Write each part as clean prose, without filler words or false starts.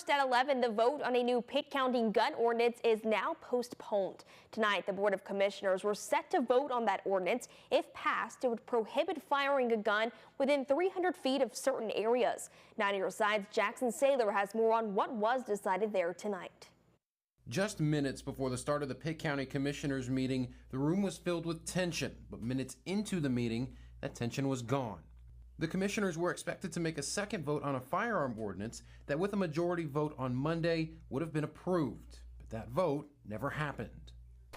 First at 11, the vote on a new Pitt County gun ordinance is now postponed. Tonight, the Board of Commissioners were set to vote on that ordinance. If passed, it would prohibit firing a gun within 300 feet of certain areas. 9 Your Side's Jackson Saylor has more on what was decided there tonight. Just minutes before the start of the Pitt County Commissioners meeting, the room was filled with tension, but minutes into the meeting, that tension was gone. The commissioners were expected to make a second vote on a firearm ordinance that, with a majority vote on Monday, would have been approved. But that vote never happened.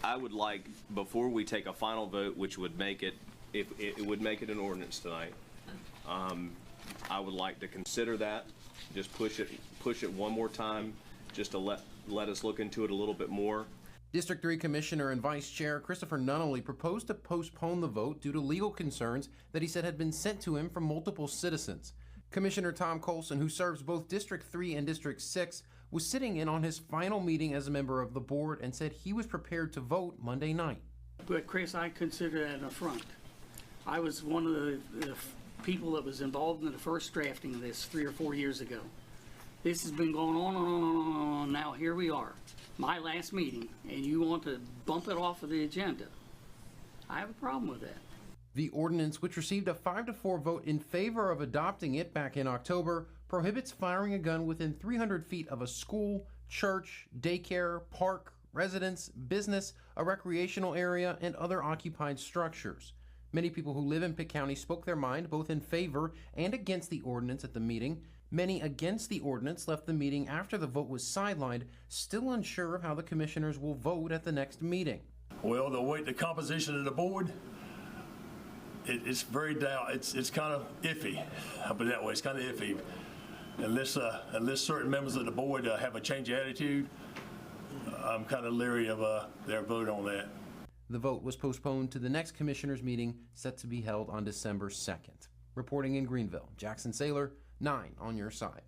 I would like, before we take a final vote, which would make it, if it would make it an ordinance tonight, I would like to consider that, just push it one more time, just to let us look into it a little bit more. District 3 Commissioner and Vice Chair Christopher Nunnally proposed to postpone the vote due to legal concerns that he said had been sent to him from multiple citizens. Commissioner Tom Colson, who serves both District 3 and District 6, was sitting in on his final meeting as a member of the board and said he was prepared to vote Monday night. But Chris, I consider that an affront. I was one of the people that was involved in the first drafting of this 3 or 4 years ago. This has been going on and on and on. Now here we are, my last meeting, and you want to bump it off of the agenda. I have a problem with that. The ordinance, which received a 5-4 vote in favor of adopting it back in October, prohibits firing a gun within 300 feet of a school, church, daycare, park, residence, business, a recreational area, and other occupied structures. Many people who live in Pitt County spoke their mind both in favor and against the ordinance at the meeting. Many against the ordinance left the meeting after the vote was sidelined, still unsure of how the commissioners will vote at the next meeting. Well, the composition of the board, it's very down. It's kind of iffy. I'll put it that way. It's kind of iffy. Unless certain members of the board have a change of attitude, I'm kind of leery of their vote on that. The vote was postponed to the next commissioners meeting set to be held on December 2nd. Reporting in Greenville, Jackson Saylor, 9 on your side.